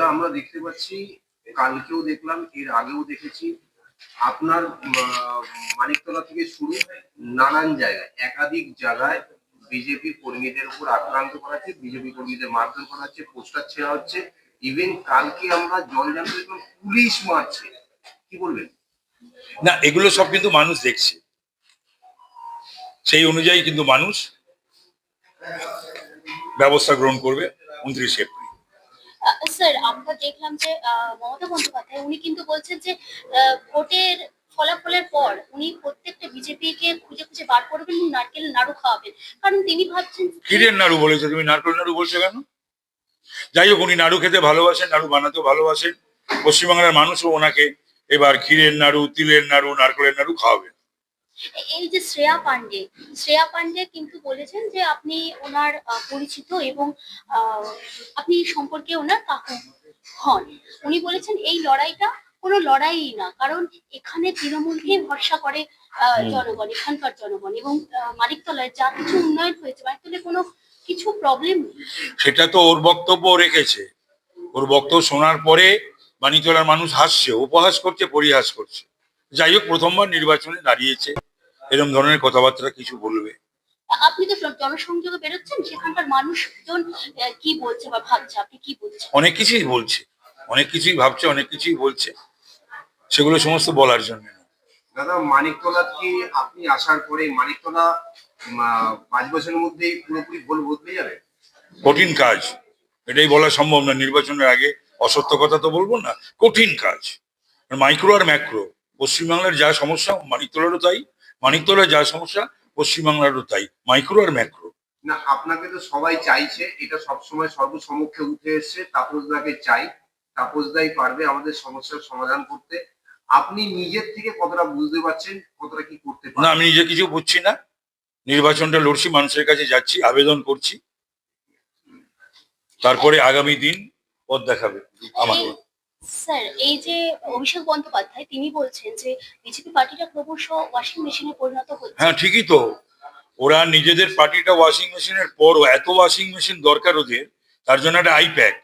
দাদা আমরা দেখতে পাচ্ছি, কালকেও দেখলাম, এর আগেও দেখেছি, আপনার মানিকতলা থেকে শুরু নানান জায়গায়, একাধিক জায়গায় বিজেপি কর্মীদের উপর আক্রান্ত করা হচ্ছে, বিজেপি কর্মীদের মারধর করা হচ্ছে, পোস্টার ছেঁড়া হচ্ছে। ইভেন কালকে আমরা জলজান্ত দেখলাম পুলিশ মারছে। কি বলবেন? না, এগুলো সব কিন্তু মানুষ দেখছে, সেই অনুযায়ী কিন্তু মানুষ ব্যবস্থা গ্রহণ করবে 29 এপ্রিল। স্যার, আমরা দেখলাম যে মমতা বন্দ্যোপাধ্যায় উনি কিন্তু বলছেন যে ভোটের ফলাফলের পর উনি প্রত্যেকটা বিজেপিকে খুঁজে খুঁজে বার করবেন এবং নারকেল নাড়ু খাওয়াবেন, কারণ তিনি ভাবছেন। ক্ষীরের নাড়ু বলেছে, তুমি নারকেল নাড়ু বলছো কেন? যাই হোক, উনি নাড়ু খেতে ভালোবাসেন, নাড়ু বানাতেও ভালোবাসেন। পশ্চিমবাংলার মানুষও ওনাকে এবার ক্ষীরের নাড়ু, তিলের নাড়ু, নারকেলের নাড়ু খাওয়াবে। এই যে শ্রেয়া পান্ডে কিন্তু বলেছেন যে আপনি ওনার পরিচিত এবং আপনি সম্পর্কে ওনার কাকু হন। উনি বলেছেন এই লড়াইটা কোনো লড়াই না, কারণ এখানে তৃণমূলকে ভরসা করে জনগণ, এখানকার জনগণ, এবং মানিকতলায় যা কিছু উন্নয়ন হয়েছে, মানিকতলায় কোনো কিছু প্রবলেম নেই। সেটা তো ওর বক্তব্য রেখেছে। ওর বক্তব্য শোনার পরে মানিকতলার মানুষ হাসছে, উপহাস করছে, পরিহাস করছে। যাই হোক, প্রথমবার নির্বাচনে দাঁড়িয়েছে, এরকম ধরনের কথাবার্তা কিছু বলবে। আপনি তো জনসংযোগে বেরোচ্ছেন, সেখানকার মানুষজন কি বলছে বা ভাবছে, আপনি কি বলছেন? অনেক কিছুই বলছে, অনেক কিছুই ভাবছে, অনেক কিছুই বলছে, সেগুলো সমস্ত বলার জন্য। দাদা, মানিকতলা কি আপনি আসার পরে মানিকতলা 5 বছরের মধ্যে পুরোপুরি বদলে যাবে? কঠিন কাজ, এটাই বলা সম্ভব না নির্বাচনের আগে। অসত্য কথা তো বলবো না, কঠিন কাজ। মাইক্রো আর ম্যাক্রো, পশ্চিমবাংলার যা সমস্যা মানিকতলারও তাই, মানিকতলার যা সমস্যা পশ্চিমবাংলারও তাই, মাইক্রো আর ম্যাক্রো। না, আপনাকে তো সবাই চাইছে, এটা সবসময় সর্বসমক্ষে উঠে এসছে, তাপসদাকে চাই, তাপসদাই পারবে আমাদের সমস্যার সমাধান করতে। আপনি নিজের থেকে কতটা বুঝতে পারছেন, কতটা কি করতে না, পারেন? আমি নিজে কিছু বুঝছি না। নির্বাচনটা লড়ছি, মানুষের কাছে যাচ্ছি, আবেদন করছি, তারপরে আগামী দিন পথ দেখাবে আমাকে। স্যার, এই যে অভিষেক বন্দ্যোপাধ্যায় তিনি বলছেন যে বিজেপি পার্টিটা ক্রমশ ওয়াশিং মেশিনে পরিণত হচ্ছে। হ্যাঁ, ঠিকই তো। ওরা নিজেদের পার্টিটা ওয়াশিং মেশিনের পরও এত ওয়াশিং মেশিন দরকার ওদের, তার জন্য একটা আইপ্যাক,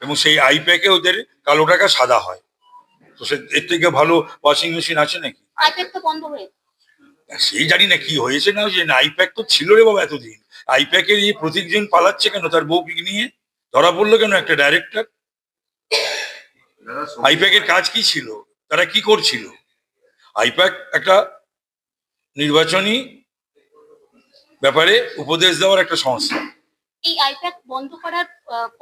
এবং সেই আইপ্যাকে ওদের কালো টাকা সাদা হয়। তো সে এর থেকে ভালো ওয়াশিং মেশিন আছে নাকি? আইপ্যাক তো বন্ধ হয়ে। সেই জানি না কি হয়েছে না, যে আইপ্যাক তো ছিল রে বাবা এতদিন। আইপ্যাকের এই প্রতীকজন পালাচ্ছে কেন, তার বউ নিয়ে ধরা পড়লো কেন একটা ডাইরেক্টর? আইপ্যাকের কাজ কি ছিল, তারা কি করছিল? আইপ্যাক একটা নির্বাচনী ব্যাপারে উপদেশ দেওয়ার একটা সংস্থা। এই আইপ্যাক বন্ধ করার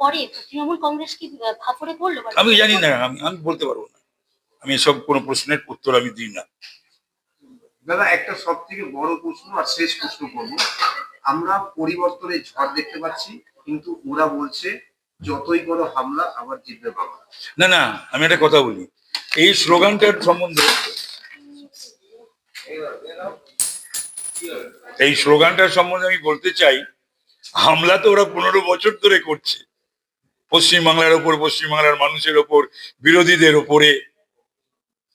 পরে তৃণমূল কংগ্রেস কি ফাফড়ে পড়লো? আমি জানি না, আমি বলতে পারবো না। আমি এসব কোনো প্রশ্নের উত্তর আমি দিই না। দাদা, একটা সব থেকে বড় প্রশ্ন আর শেষ প্রশ্ন করবো। আমরা পরিবর্তনের ঝড় দেখতে পাচ্ছি, কিন্তু ওরা বলছে যতই বড় হামলা আবার জিতবে বাবা। না না, আমি একটা কথা বলি, এই স্লোগানটার সম্বন্ধে, আমি বলতে চাই, হামলা তো ওরা 15 বছর ধরে করছে পশ্চিমবাংলার ওপর, পশ্চিমবাংলার মানুষের ওপর, বিরোধীদের ওপরে।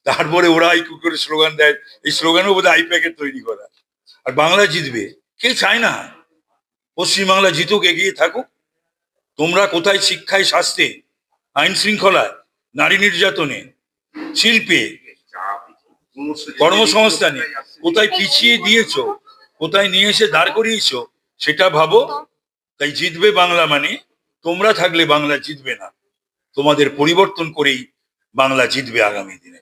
তারপরে ওরা এই করে স্লোগান দেয়, এই স্লোগানও বোধহয় আইপ্যাকের তৈরি করা। আর বাংলা জিতবে, কেউ চায় না পশ্চিমবাংলা জিতুক, এগিয়ে থাকুক। তোমরা কোথায় শিক্ষায়, স্বাস্থ্যে, আইন শৃঙ্খলায়, নারী নির্যাতনে, শিল্পে, কর্মসংস্থানে কোথায় পিছিয়ে দিয়েছো, কোথায় নিয়ে এসে দাঁড় করিয়েছো, সেটা ভাবো। তাই জিতবে বাংলা, মানে তোমরা থাকলে বাংলা জিতবে না। তোমাদের পরিবর্তন করেই বাংলা জিতবে আগামী দিনে।